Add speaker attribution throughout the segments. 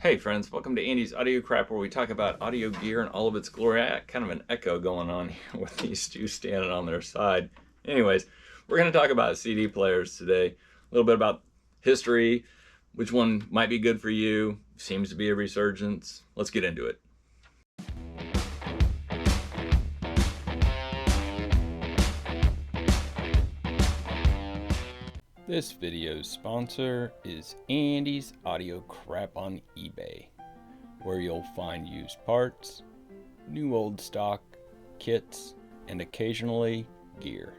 Speaker 1: Hey friends, welcome to Andy's Audio Crap, where we talk about audio gear and all of its glory. I got kind of an echo going on here with these two standing on their side. Anyways, we're going to talk about CD players today. A little bit about history, which one might be good for you. Seems to be a resurgence. Let's get into it. This video's sponsor is Andy's Audio Crap on eBay, where you'll find used parts, new old stock, kits, and occasionally gear.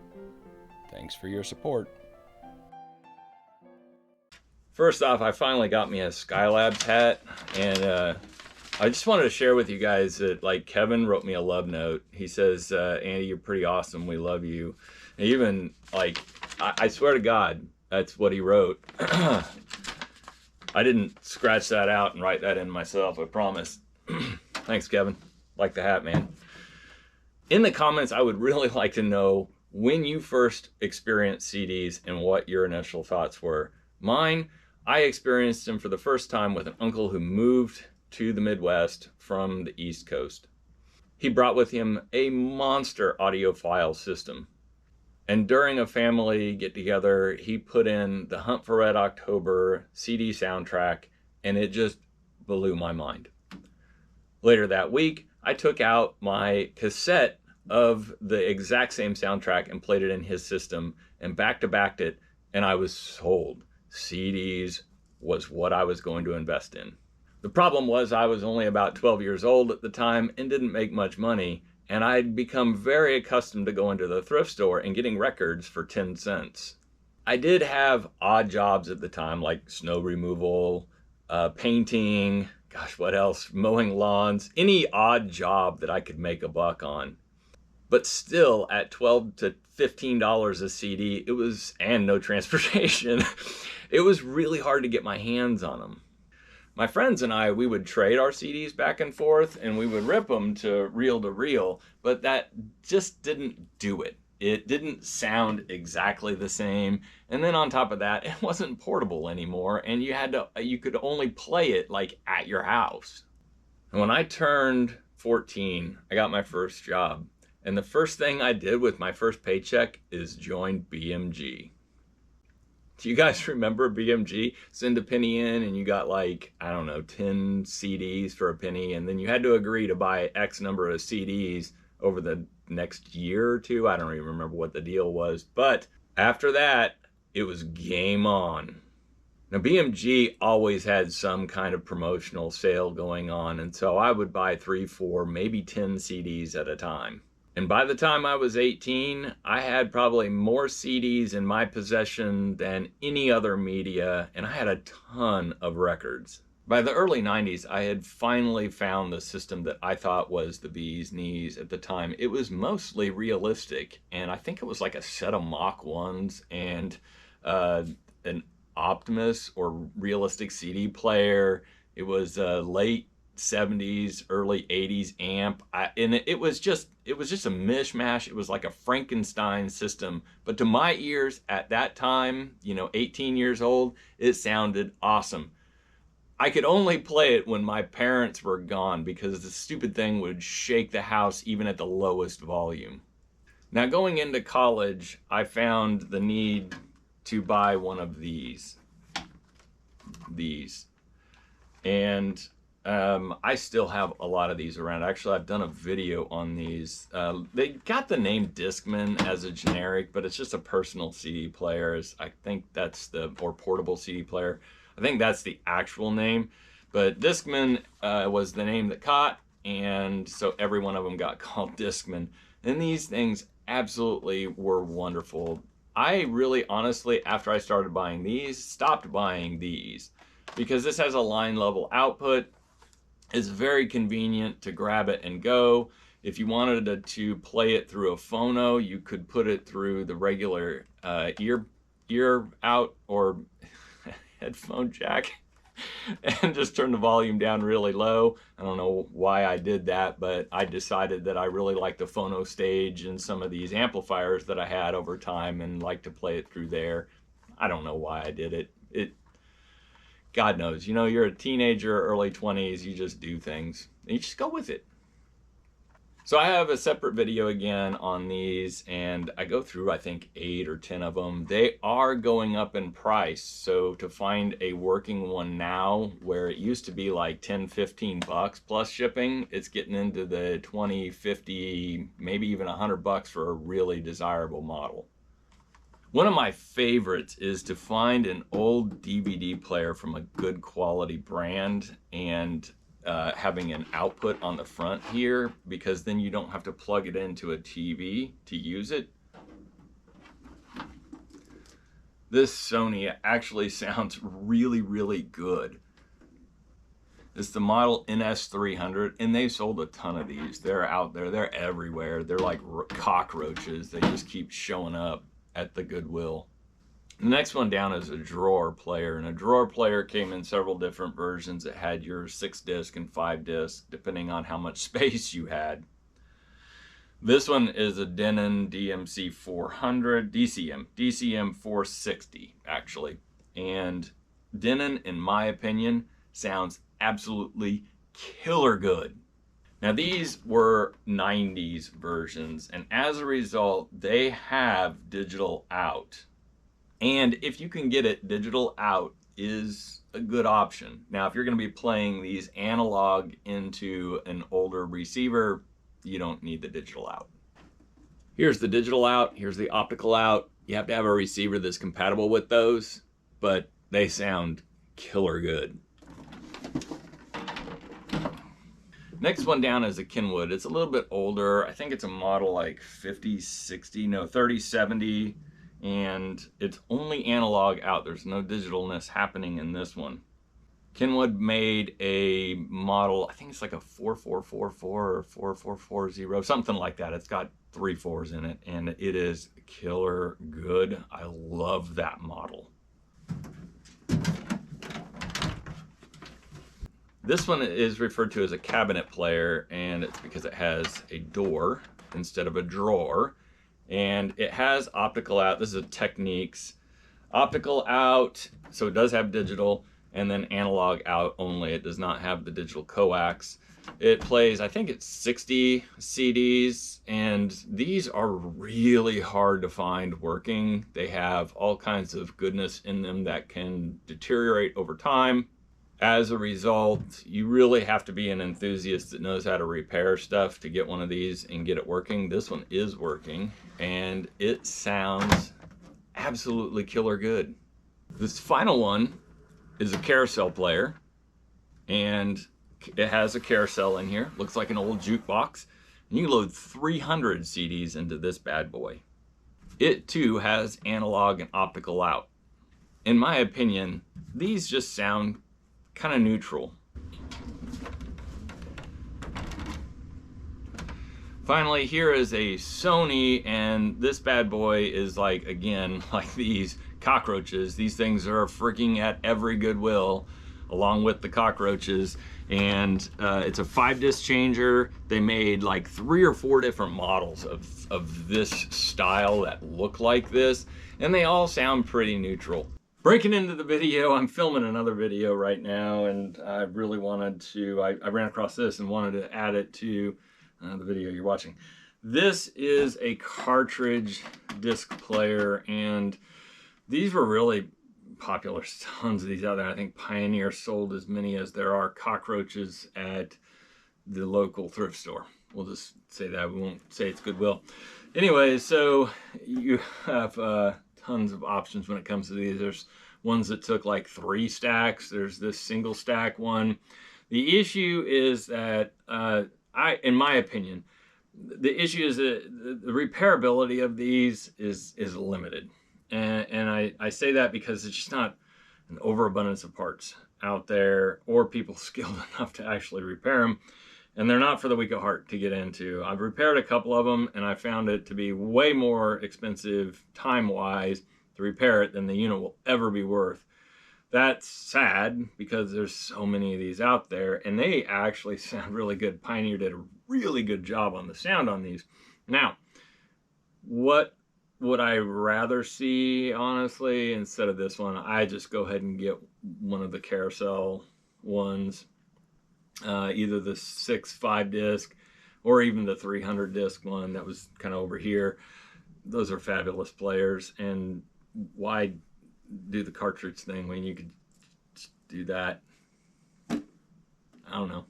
Speaker 1: Thanks for your support. First off, I finally got me a Skylabs hat, and I just wanted to share with you guys that, like, Kevin wrote me a love note. He says, Andy, you're pretty awesome. We love you. And even, like, I swear to God, that's what he wrote. I didn't scratch that out and write that in myself, I promise. Thanks, Kevin. Like the hat, man. In the comments, I would really like to know when you first experienced CDs and what your initial thoughts were. Mine, I experienced them for the first time with an uncle who moved to the Midwest from the East Coast. He brought with him a monster audiophile system. And during a family get-together, he put in the Hunt for Red October CD soundtrack, and it just blew my mind. Later that week, I took out my cassette of the exact same soundtrack and played it in his system, and back-to-backed it, and I was sold. CDs was what I was going to invest in. The problem was I was only about 12 years old at the time and didn't make much money, and I'd become very accustomed to going to the thrift store and getting records for 10 cents. I did have odd jobs at the time, like snow removal, painting, gosh, what else? Mowing lawns, any odd job that I could make a buck on. But still, at $12 to $15 a CD, it was, and no transportation, it was really hard to get my hands on them. My friends and I, we would trade our CDs back and forth, and we would rip them to reel, but that just didn't do it. It didn't sound exactly the same. And then on top of that, it wasn't portable anymore, and you could only play it like at your house. And when I turned 14, I got my first job. And the first thing I did with my first paycheck is join BMG. Do you guys remember BMG? Send a penny in and you got, like, I don't know, 10 CDs for a penny, and then you had to agree to buy X number of CDs over the next year or two. I don't even remember what the deal was, but after that, it was game on. Now, BMG always had some kind of promotional sale going on, and so I would buy 3, 4, maybe 10 CDs at a time. And by the time I was 18, I had probably more CDs in my possession than any other media, and I had a ton of records. By the early 90s, I had finally found the system that I thought was the bee's knees at the time. It was mostly realistic, and I think it was like a set of Mach 1s and an Optimus or realistic CD player. It was late 70s, early 80s amp, and it was just a mishmash. It was like a Frankenstein system, but to my ears at that time, 18 years old, it sounded awesome. I could only play it when my parents were gone because the stupid thing would shake the house even at the lowest volume. Now, going into college, I found the need to buy one of these, and I still have a lot of these around. Actually, I've done a video on these. They got the name Discman as a generic, but it's just a personal CD player. I think that's or portable CD player. I think that's the actual name. But Discman was the name that caught, and so every one of them got called Discman. And these things absolutely were wonderful. I really, honestly, after I started buying these, stopped buying these because this has a line level output. It's very convenient to grab it and go. If you wanted to play it through a phono, you could put it through the regular ear out or headphone jack and just turn the volume down really low. I don't know why I did that, but I decided that I really like the phono stage and some of these amplifiers that I had over time and like to play it through there. I don't know why I did it. God knows, you know, you're a teenager, early 20s, you just do things, and you just go with it. So I have a separate video again on these, and I go through, I think, 8 or 10 of them. They are going up in price, so to find a working one now, where it used to be like 10, 15 bucks plus shipping, it's getting into the 20, 50, maybe even $100 for a really desirable model. One of my favorites is to find an old DVD player from a good quality brand and having an output on the front here, because then you don't have to plug it into a TV to use it. This Sony actually sounds really, really good. It's the model NS300, and they've sold a ton of these. They're out there, they're everywhere. They're like cockroaches. They just keep showing up at the Goodwill. The next one down is a drawer player, and a drawer player came in several different versions. It had your 6-disc and 5-disc, depending on how much space you had. This one is a Denon DMC 400, DCM 460, actually. And Denon, in my opinion, sounds absolutely killer good. Now, these were 90s versions, and as a result, they have digital out. And if you can get it, digital out is a good option. Now, if you're going to be playing these analog into an older receiver, you don't need the digital out. Here's the digital out, here's the optical out. You have to have a receiver that's compatible with those, but they sound killer good. Next one down is a Kenwood. It's a little bit older. I think it's a model like 3070, and it's only analog out. There's no digitalness happening in this one. Kenwood made a model, I think it's like a 4444 or 4440, something like that. It's got 3 4s in it, and it is killer good. I love that model. This one is referred to as a cabinet player, and it's because it has a door instead of a drawer. And it has optical out. This is a Technics. Optical out, so it does have digital, and then analog out only. It does not have the digital coax. It plays, I think it's 60 CDs, and these are really hard to find working. They have all kinds of goodness in them that can deteriorate over time. As a result, you really have to be an enthusiast that knows how to repair stuff to get one of these and get it working. This one is working, and it sounds absolutely killer good. This final one is a carousel player, and it has a carousel in here. Looks like an old jukebox. And you can load 300 CDs into this bad boy. It too has analog and optical out. In my opinion, these just sound kind of neutral. Finally, here is a Sony, and this bad boy is like, again, like these cockroaches. These things are freaking at every Goodwill along with the cockroaches, and it's a 5-disc changer. They made like 3 or 4 different models of this style that look like this, and they all sound pretty neutral. Breaking into the video, I'm filming another video right now, and I really wanted to, I ran across this and wanted to add it to the video you're watching. This is a cartridge disc player, and these were really popular. Tons of these out there. I think Pioneer sold as many as there are cockroaches at the local thrift store. We'll just say that. We won't say it's Goodwill. Anyway, so you have tons of options when it comes to these. There's ones that took like 3 stacks. There's this single stack one. The issue is that, in my opinion, the issue is that the repairability of these is limited. And I say that because it's just not an overabundance of parts out there or people skilled enough to actually repair them. And they're not for the weak of heart to get into. I've repaired a couple of them, and I found it to be way more expensive time-wise to repair it than the unit will ever be worth. That's sad because there's so many of these out there, and they actually sound really good. Pioneer did a really good job on the sound on these. Now, what would I rather see, honestly, instead of this one? I just go ahead and get one of the carousel ones, either the 6.5 disc or even the 300 disc one that was kind of over here. Those are fabulous players, and why do the cartridge thing when you could just do that? I don't know.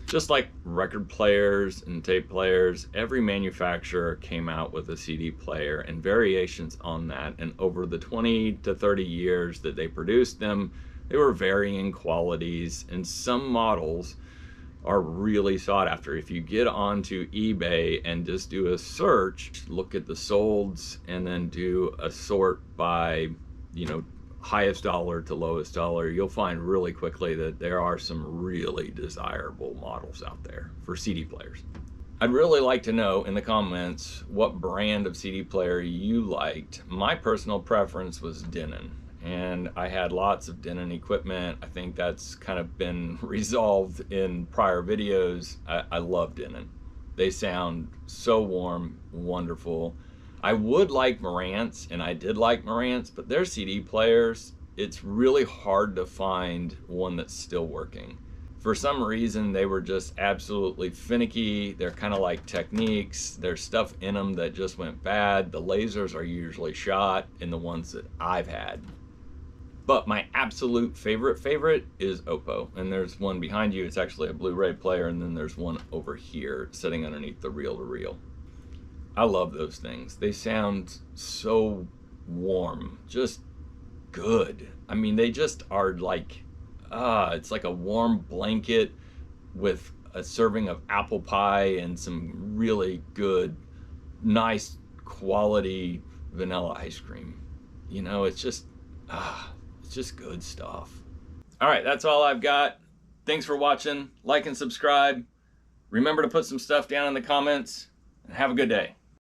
Speaker 1: Just like record players and tape players, every manufacturer came out with a CD player and variations on that. And over the 20 to 30 years that they produced them, they were varying qualities, and some models are really sought after. If you get onto eBay and just do a search, look at the solds, and then do a sort by, you know, highest dollar to lowest dollar, you'll find really quickly that there are some really desirable models out there for CD players. I'd really like to know in the comments what brand of CD player you liked. My personal preference was Denon, and I had lots of Denon equipment. I think that's kind of been resolved in prior videos. I love Denon. They sound so warm, wonderful. I would like Marantz, and I did like Marantz, but their CD players, it's really hard to find one that's still working. For some reason, they were just absolutely finicky. They're kind of like Technics. There's stuff in them that just went bad. The lasers are usually shot in the ones that I've had. But my absolute favorite is Oppo, and there's one behind you. It's actually a Blu-ray player, and then there's one over here sitting underneath the reel-to-reel. I love those things. They sound so warm, just good. I mean, they just are like, it's like a warm blanket with a serving of apple pie and some really good, nice quality vanilla ice cream. You know, it's just good stuff. All right, that's all I've got. Thanks for watching. Like and subscribe. Remember to put some stuff down in the comments, and have a good day.